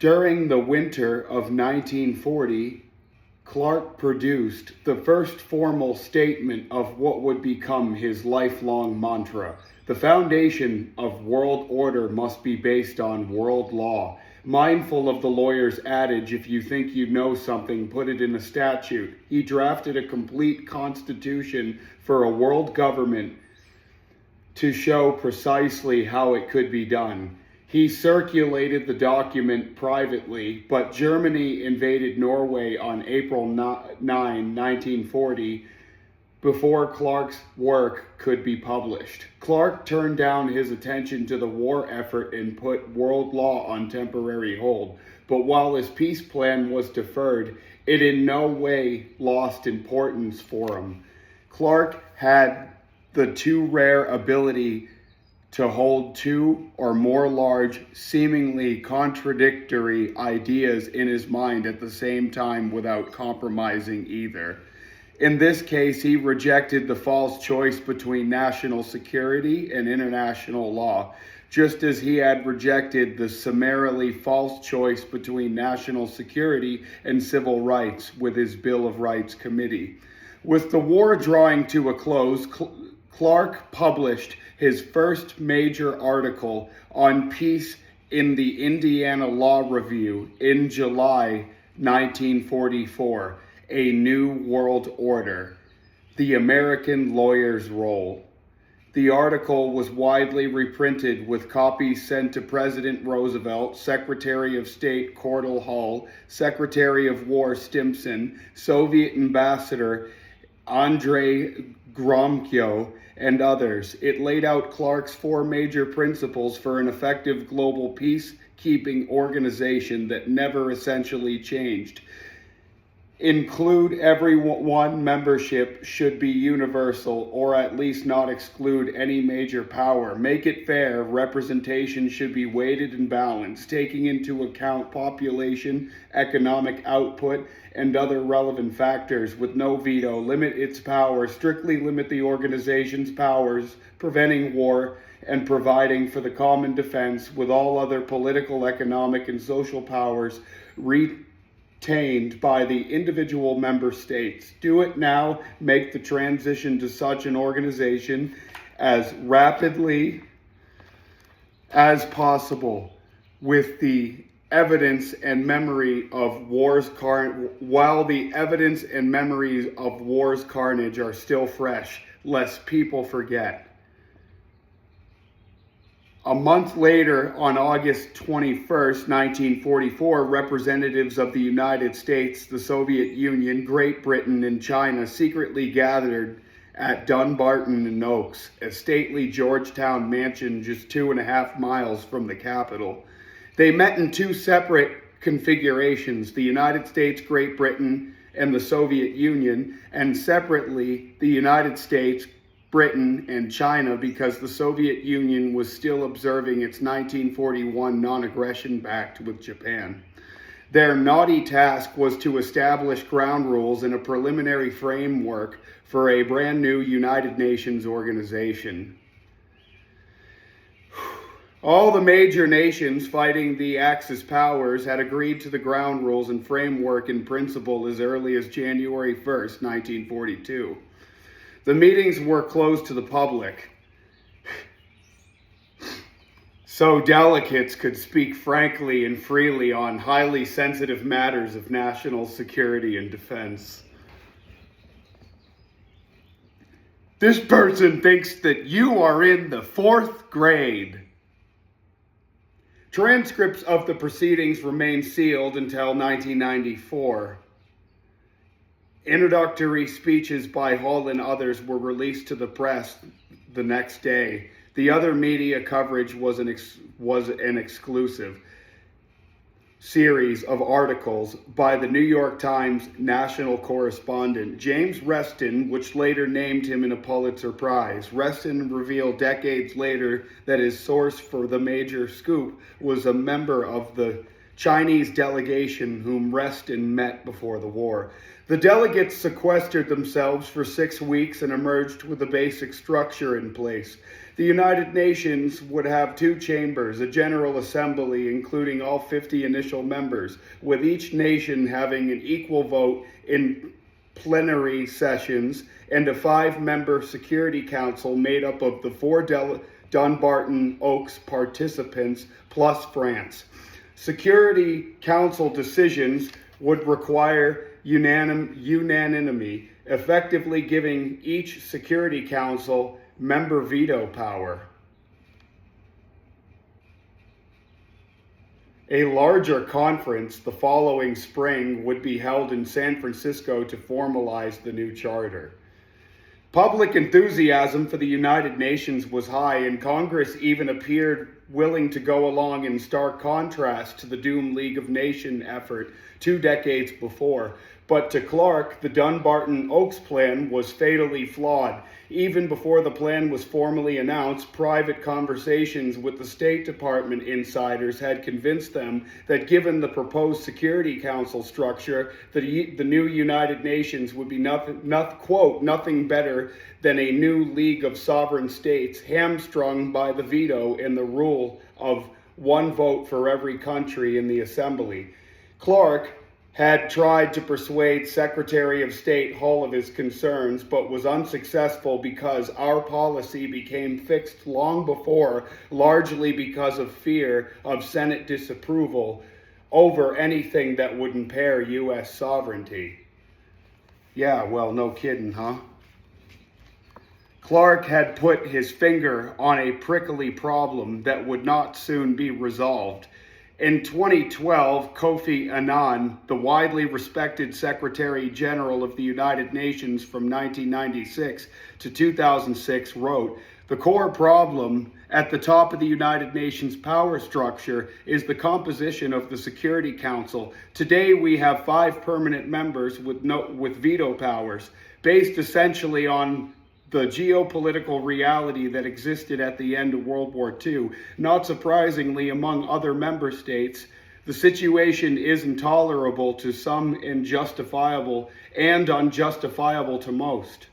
During the winter of 1940, Clark produced the first formal statement of what would become his lifelong mantra. The foundation of world order must be based on world law. Mindful of the lawyer's adage, if you think you know something, put it in a statute, he drafted a complete constitution for a world government to show precisely how it could be done. He circulated the document privately, but Germany invaded Norway on April 9, 1940, before Clark's work could be published. Clark turned down his attention to the war effort and put world law on temporary hold. But while his peace plan was deferred, it in no way lost importance for him. Clark had the too rare ability to hold two or more large, seemingly contradictory ideas in his mind at the same time without compromising either. In this case, he rejected the false choice between national security and international law, just as he had rejected the summarily false choice between national security and civil rights with his Bill of Rights Committee. With the war drawing to a close, Clark published his first major article on peace in the Indiana Law Review in July 1944, A New World Order, The American Lawyer's Role. The article was widely reprinted with copies sent to President Roosevelt, Secretary of State Cordell Hull, Secretary of War Stimson, Soviet Ambassador Andrei Gromyko, and others. It laid out Clark's four major principles for an effective global peacekeeping organization that never essentially changed. Include everyone, membership should be universal or at least not exclude any major power. Make it fair, representation should be weighted and balanced, taking into account population, economic output, and other relevant factors with no veto. Limit its power, strictly limit the organization's powers, preventing war and providing for the common defense with all other political, economic, and social powers retained by the individual member states. Do it now, make the transition to such an organization as rapidly as possible with the evidence and memory of while the evidence and memories of war's carnage are still fresh, lest people forget. A month later, on August 21st, 1944, representatives of the United States, the Soviet Union, Great Britain, and China secretly gathered at Dunbarton and Oaks, a stately Georgetown mansion just 2.5 miles from the capital. They met in two separate configurations, the United States, Great Britain, and the Soviet Union, and separately the United States, Britain, and China, because the Soviet Union was still observing its 1941 non-aggression pact with Japan. Their naughty task was to establish ground rules and a preliminary framework for a brand new United Nations organization. All the major nations fighting the Axis powers had agreed to the ground rules and framework in principle as early as January 1st, 1942. The meetings were closed to the public, so delegates could speak frankly and freely on highly sensitive matters of national security and defense. This person thinks that you are in the 4th grade. Transcripts of the proceedings remained sealed until 1994. Introductory speeches by Hull and others were released to the press the next day. The other media coverage was an exclusive series of articles by the New York Times national correspondent James Reston, which later named him in a Pulitzer Prize. Reston revealed decades later that his source for the major scoop was a member of the Chinese delegation whom Reston met before the war. The delegates sequestered themselves for 6 weeks and emerged with a basic structure in place. The United Nations would have two chambers, a General Assembly including all 50 initial members, with each nation having an equal vote in plenary sessions, and a 5-member Security Council made up of the 4 Dunbarton Oaks participants plus France. Security Council decisions would require unanimity, effectively giving each Security Council member veto power. A larger conference the following spring would be held in San Francisco to formalize the new charter. Public enthusiasm for the United Nations was high, and Congress even appeared willing to go along in stark contrast to the doomed League of Nations effort 2 decades before. But to Clark, the Dunbarton Oaks plan was fatally flawed. Even before the plan was formally announced, private conversations with the State Department insiders had convinced them that given the proposed Security Council structure, the new United Nations would be nothing better than a new League of Sovereign States, hamstrung by the veto and the rule of 1 vote for every country in the Assembly. Clark had tried to persuade Secretary of State Hull of his concerns, but was unsuccessful because our policy became fixed long before, largely because of fear of Senate disapproval over anything that would impair U.S. sovereignty. Yeah, well, no kidding, huh? Clark had put his finger on a prickly problem that would not soon be resolved. In 2012, Kofi Annan, the widely respected Secretary General of the United Nations from 1996 to 2006, wrote, "The core problem at the top of the United Nations power structure is the composition of the Security Council. Today we have 5 permanent members with veto powers, based essentially on the geopolitical reality that existed at the end of World War II. Not surprisingly, among other member states, the situation is intolerable to some and unjustifiable to most."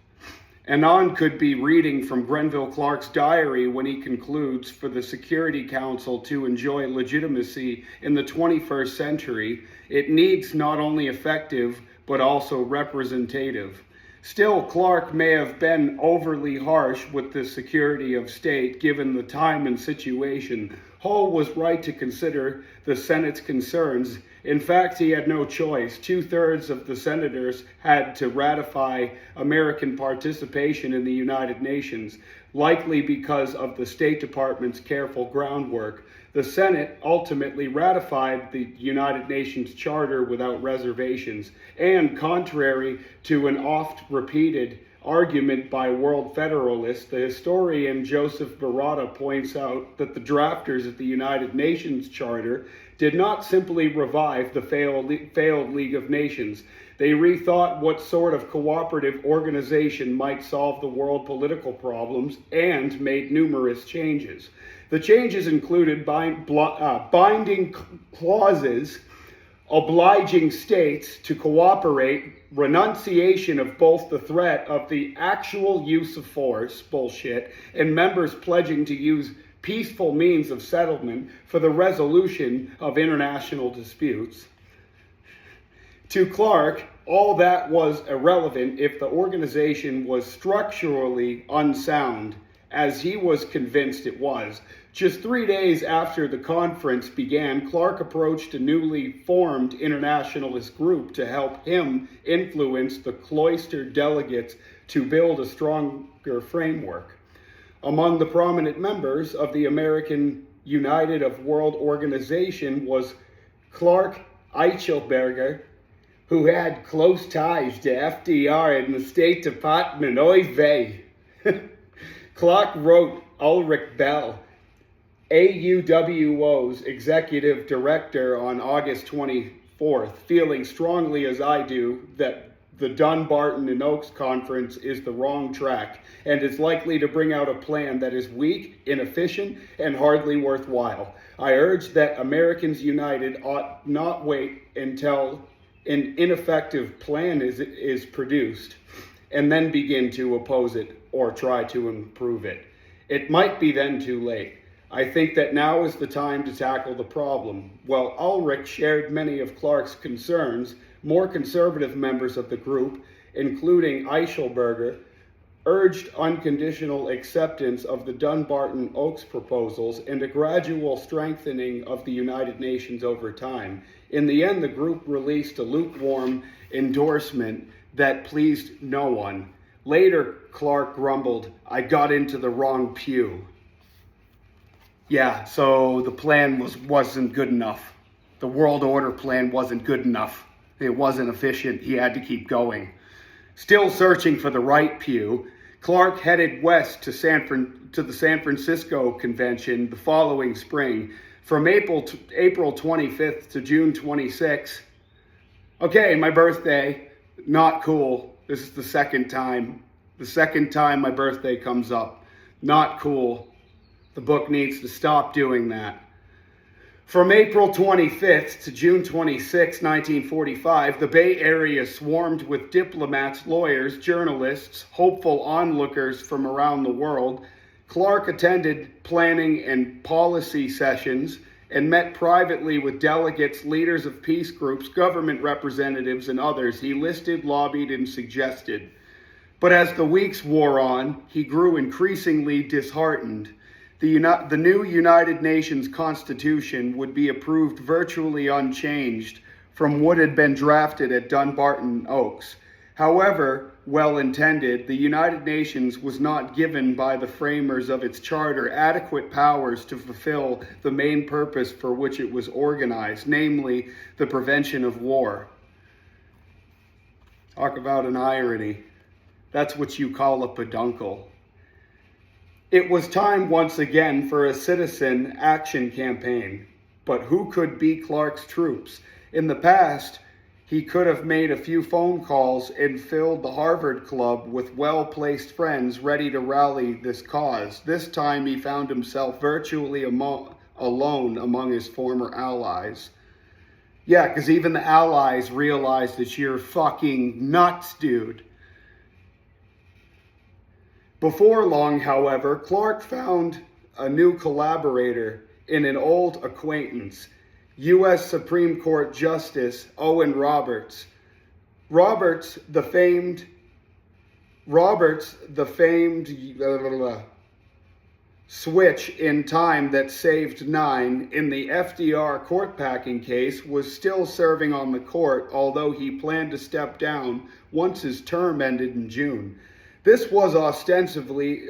Annan could be reading from Grenville Clark's diary when he concludes, for the Security Council to enjoy legitimacy in the 21st century, it needs not only effective, but also representative. Still, Clark may have been overly harsh with the security of state given the time and situation. Hull was right to consider the Senate's concerns. In fact, he had no choice. 2/3 of the senators had to ratify American participation in the United Nations, likely because of the State Department's careful groundwork. The Senate ultimately ratified the United Nations Charter without reservations, and contrary to an oft-repeated argument by world federalists, the historian Joseph Barata points out that the drafters of the United Nations Charter did not simply revive the failed League of Nations. They rethought what sort of cooperative organization might solve the world political problems and made numerous changes. The changes included binding clauses obliging states to cooperate, renunciation of both the threat of the actual use of force, bullshit, and members pledging to use peaceful means of settlement for the resolution of international disputes. To Clark, all that was irrelevant if the organization was structurally unsound, as he was convinced it was. Just 3 days after the conference began, Clark approached a newly formed internationalist group to help him influence the cloistered delegates to build a stronger framework. Among the prominent members of the American United of World Organization was Clark Eichelberger, who had close ties to FDR in the State Department. Oy vey. Clark wrote Ulrich Bell, AUWO's executive director, on August 24th, feeling strongly as I do that the Dunbarton and Oaks Conference is the wrong track and is likely to bring out a plan that is weak, inefficient, and hardly worthwhile. I urge that Americans United ought not wait until an ineffective plan is produced and then begin to oppose it or try to improve it. It might be then too late. I think that now is the time to tackle the problem. While Ulrich shared many of Clark's concerns, more conservative members of the group, including Eichelberger, urged unconditional acceptance of the Dunbarton Oaks proposals and a gradual strengthening of the United Nations over time. In the end, the group released a lukewarm endorsement that pleased no one. Later, Clark grumbled, "I got into the wrong pew." Yeah, so the plan wasn't good enough. The World Order plan wasn't good enough. It wasn't efficient. He had to keep going. Still searching for the right pew, Clark headed west to the San Francisco Convention the following spring. From April 25th to June 26th. Okay, my birthday. Not cool. This is the second time. The second time my birthday comes up. Not cool. The book needs to stop doing that. From April 25th to June 26, 1945, the Bay Area swarmed with diplomats, lawyers, journalists, hopeful onlookers from around the world. Clark attended planning and policy sessions and met privately with delegates, leaders of peace groups, government representatives, and others. He listed, lobbied, and suggested. But as the weeks wore on, he grew increasingly disheartened. The new United Nations Constitution would be approved virtually unchanged from what had been drafted at Dunbarton Oaks. However well-intended, the United Nations was not given by the framers of its charter adequate powers to fulfill the main purpose for which it was organized, namely the prevention of war. Talk about an irony. That's what you call a peduncle. It was time once again for a citizen action campaign. But who could be Clark's troops? In the past, he could have made a few phone calls and filled the Harvard Club with well-placed friends ready to rally this cause. This time he found himself virtually alone among his former allies. Yeah, because even the allies realized that you're fucking nuts, dude. Before long, however, Clark found a new collaborator in an old acquaintance, U.S. Supreme Court Justice Owen Roberts. Roberts, the famed switch in time that saved 9 in the FDR court packing case, was still serving on the court, although he planned to step down once his term ended in June. This was ostensibly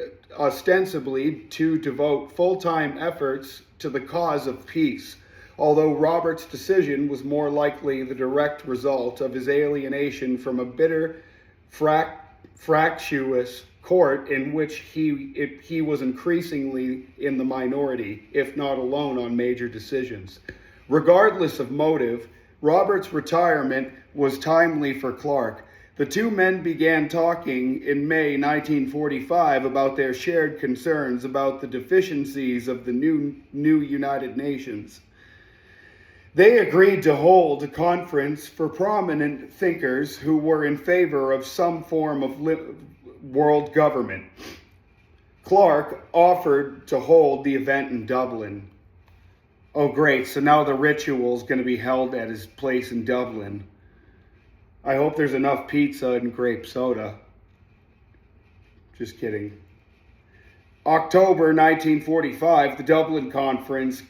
to devote full-time efforts to the cause of peace, although Roberts' decision was more likely the direct result of his alienation from a bitter, fractious court in which he was increasingly in the minority, if not alone, on major decisions. Regardless of motive, Roberts' retirement was timely for Clark. The two men began talking in May 1945 about their shared concerns about the deficiencies of the new United Nations. They agreed to hold a conference for prominent thinkers who were in favor of some form of world government. Clark offered to hold the event in Dublin. Oh great, so now the ritual is going to be held at his place in Dublin. I hope there's enough pizza and grape soda. Just kidding. October 1945, the Dublin Conference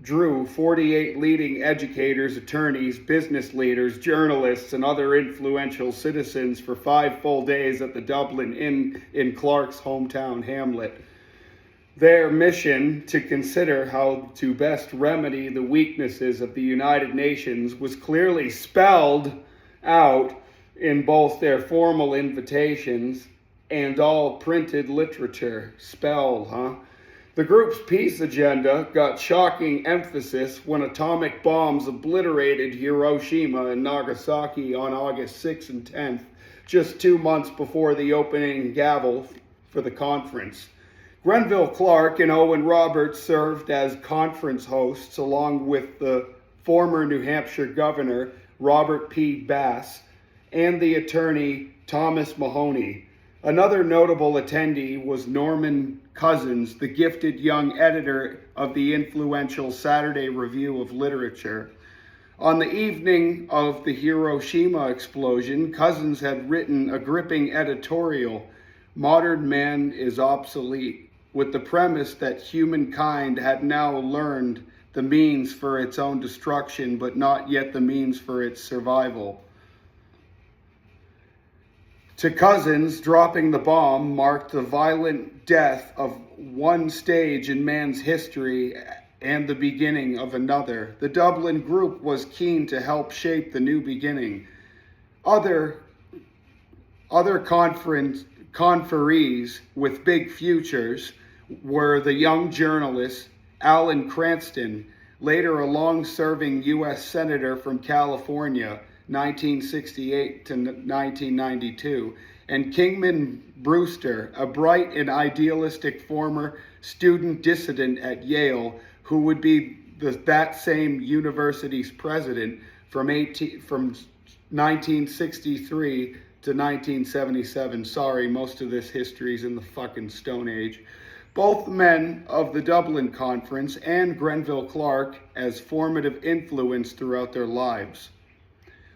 drew 48 leading educators, attorneys, business leaders, journalists, and other influential citizens for 5 full days at the Dublin Inn in Clark's hometown hamlet. Their mission to consider how to best remedy the weaknesses of the United Nations was clearly spelled out in both their formal invitations and all printed literature. Spelled, huh? The group's peace agenda got shocking emphasis when atomic bombs obliterated Hiroshima and Nagasaki on August 6th and 10th, just 2 months before the opening gavel for the conference. Grenville Clark and Owen Roberts served as conference hosts along with the former New Hampshire governor, Robert P. Bass, and the attorney Thomas Mahoney. Another notable attendee was Norman Cousins, the gifted young editor of the influential Saturday Review of Literature. On the evening of the Hiroshima explosion, Cousins had written a gripping editorial, "Modern Man is Obsolete," with the premise that humankind had now learned the means for its own destruction, but not yet the means for its survival. To Cousins, dropping the bomb marked the violent death of one stage in man's history and the beginning of another. The Dublin group was keen to help shape the new beginning. Other conferees with big futures were the young journalist Alan Cranston, later a long-serving U.S. Senator from California, 1968 to 1992, and Kingman Brewster, a bright and idealistic former student dissident at Yale, who would be that same university's president from 1963 to 1977. Sorry, most of this history is in the fucking Stone Age. Both men of the Dublin Conference and Grenville Clark as formative influence throughout their lives.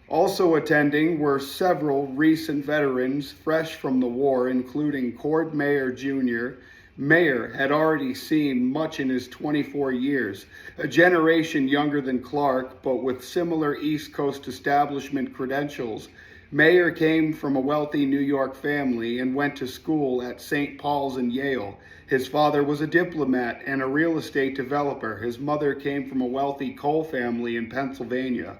Also attending were several recent veterans fresh from the war, including Cord Meyer Jr. Meyer had already seen much in his 24 years, a generation younger than Clark, but with similar East Coast establishment credentials. Meyer came from a wealthy New York family and went to school at St. Paul's and Yale. His father was a diplomat and a real estate developer. His mother came from a wealthy coal family in Pennsylvania.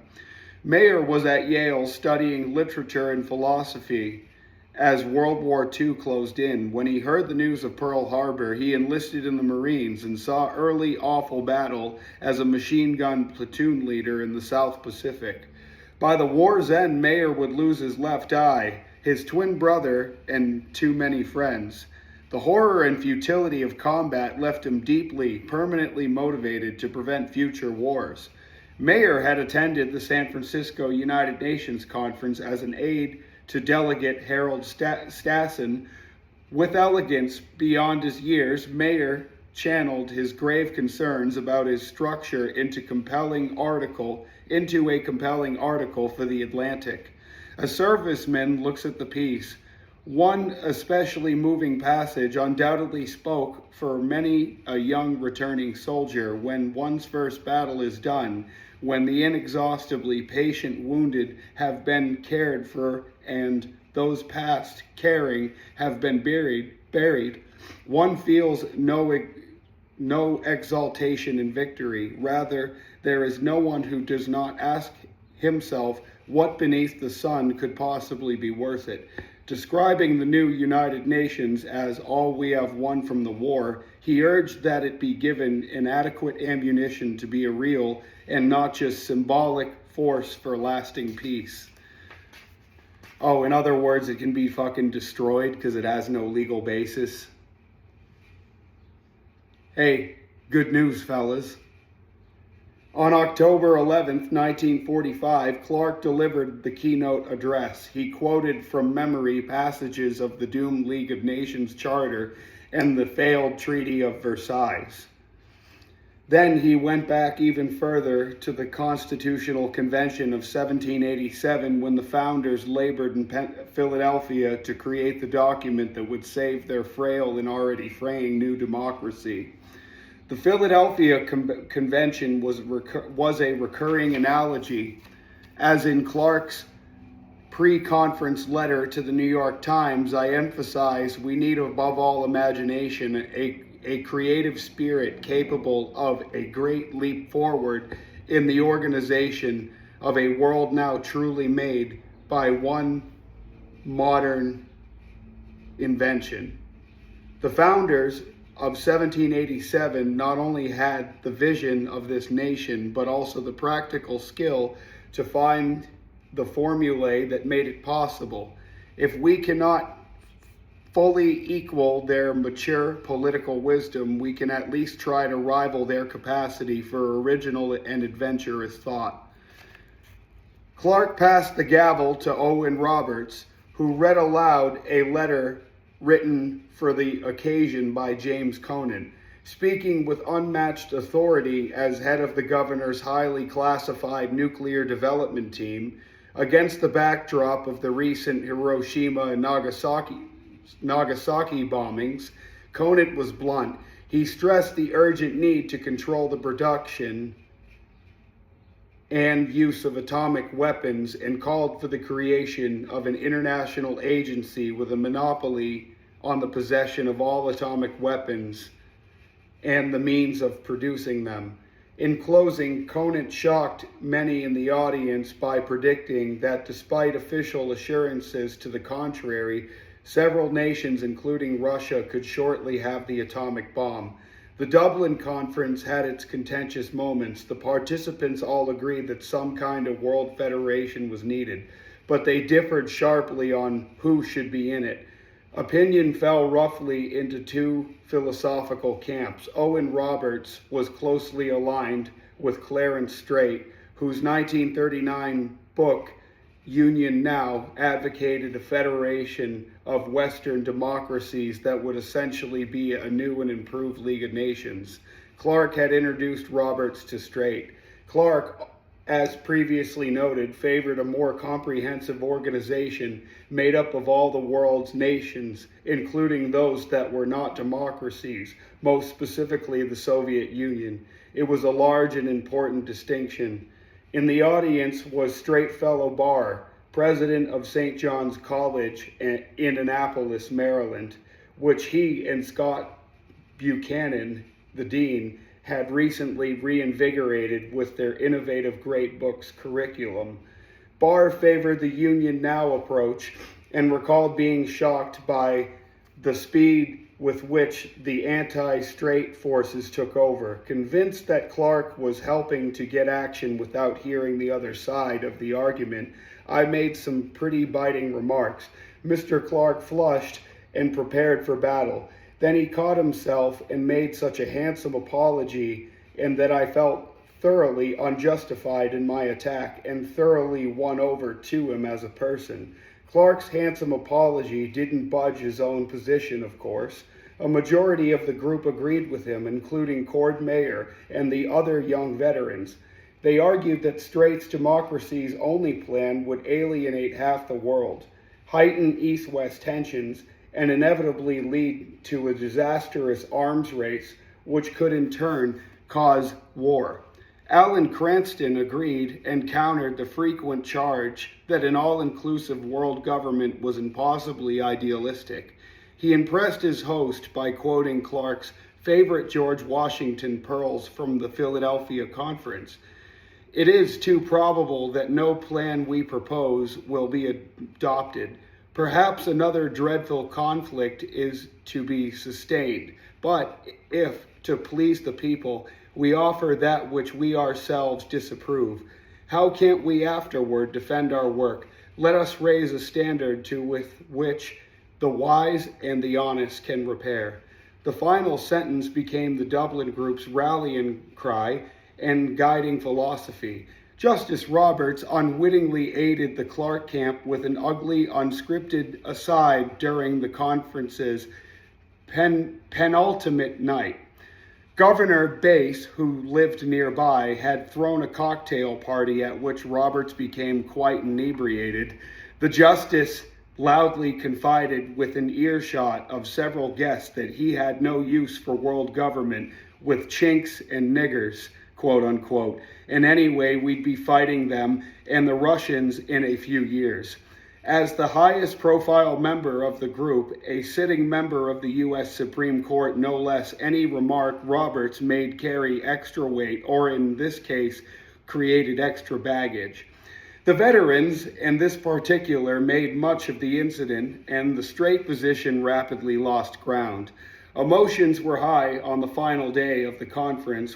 Meyer was at Yale studying literature and philosophy as World War II closed in. When he heard the news of Pearl Harbor, he enlisted in the Marines and saw early awful battle as a machine gun platoon leader in the South Pacific. By the war's end, Meyer would lose his left eye, his twin brother, and too many friends. The horror and futility of combat left him deeply, permanently motivated to prevent future wars. Meyer had attended the San Francisco United Nations Conference as an aide to Delegate Harold Stassen. With elegance beyond his years, Meyer channeled his grave concerns about his structure into a compelling article for The Atlantic. A serviceman looks at the piece. One especially moving passage undoubtedly spoke for many a young returning soldier. When one's first battle is done, when the inexhaustibly patient wounded have been cared for and those past caring have been buried, one feels no exaltation in victory. Rather, there is no one who does not ask himself what beneath the sun could possibly be worth it. Describing the new United Nations as all we have won from the war, he urged that it be given inadequate ammunition to be a real and not just symbolic force for lasting peace. Oh, in other words, it can be fucking destroyed because it has no legal basis. Hey, good news, fellas. On October 11th, 1945, Clark delivered the keynote address. He quoted from memory passages of the doomed League of Nations Charter and the failed Treaty of Versailles. Then he went back even further to the Constitutional Convention of 1787 when the founders labored in Philadelphia to create the document that would save their frail and already fraying new democracy. The Philadelphia Convention was a recurring analogy, as in Clark's pre-conference letter to the New York Times. I emphasize we need above all imagination, a creative spirit capable of a great leap forward in the organization of a world now truly made by one modern invention. The founders of 1787 not only had the vision of this nation, but also the practical skill to find the formulae that made it possible. If we cannot fully equal their mature political wisdom, we can at least try to rival their capacity for original and adventurous thought. Clark passed the gavel to Owen Roberts, who read aloud a letter written for the occasion by James Conant. Speaking with unmatched authority as head of the governor's highly classified nuclear development team, against the backdrop of the recent Hiroshima and Nagasaki bombings, Conant was blunt. He stressed the urgent need to control the production and use of atomic weapons and called for the creation of an international agency with a monopoly on the possession of all atomic weapons and the means of producing them. In closing, Conant shocked many in the audience by predicting that despite official assurances to the contrary, several nations, including Russia, could shortly have the atomic bomb. The Dublin Conference had its contentious moments. The participants all agreed that some kind of world federation was needed, but they differed sharply on who should be in it. Opinion fell roughly into two philosophical camps. Owen Roberts was closely aligned with Clarence Strait, whose 1939 book, Union Now, advocated a federation of Western democracies that would essentially be a new and improved League of Nations. Clark had introduced Roberts to Strait. Clark, as previously noted, favored a more comprehensive organization made up of all the world's nations, including those that were not democracies, most specifically the Soviet Union. It was a large and important distinction. In the audience was Straightfellow Barr, president of St. John's College in Annapolis, Maryland, which he and Scott Buchanan, the dean, had recently reinvigorated with their innovative Great Books curriculum. Barr favored the Union Now approach and recalled being shocked by the speed with which the anti-Strait forces took over. Convinced that Clark was helping to get action without hearing the other side of the argument, I made some pretty biting remarks. Mr. Clark flushed and prepared for battle. Then he caught himself and made such a handsome apology, and that I felt thoroughly unjustified in my attack and thoroughly won over to him as a person. Clark's handsome apology didn't budge his own position, of course. A majority of the group agreed with him, including Cord Meyer and the other young veterans. They argued that Strait's democracy's only plan would alienate half the world, heighten East-West tensions, and inevitably lead to a disastrous arms race, which could in turn cause war. Alan Cranston agreed and countered the frequent charge that an all-inclusive world government was impossibly idealistic. He impressed his host by quoting Clark's favorite George Washington pearls from the Philadelphia Conference. "It is too probable that no plan we propose will be adopted. Perhaps another dreadful conflict is to be sustained, but if, to please the people, we offer that which we ourselves disapprove, how can't we afterward defend our work? Let us raise a standard to with which the wise and the honest can repair." The final sentence became the Dublin group's rallying cry and guiding philosophy. Justice Roberts unwittingly aided the Clark camp with an ugly, unscripted aside during the conference's penultimate night. Governor Bass, who lived nearby, had thrown a cocktail party at which Roberts became quite inebriated. The justice loudly confided within earshot of several guests that he had no use for world government with chinks and niggers, quote unquote, and anyway we'd be fighting them and the Russians in a few years. As the highest profile member of the group, a sitting member of the U.S. Supreme Court no less, any remark Roberts made carry extra weight, or in this case, created extra baggage. The veterans, in this particular, made much of the incident, and the Strait position rapidly lost ground. Emotions were high on the final day of the conference,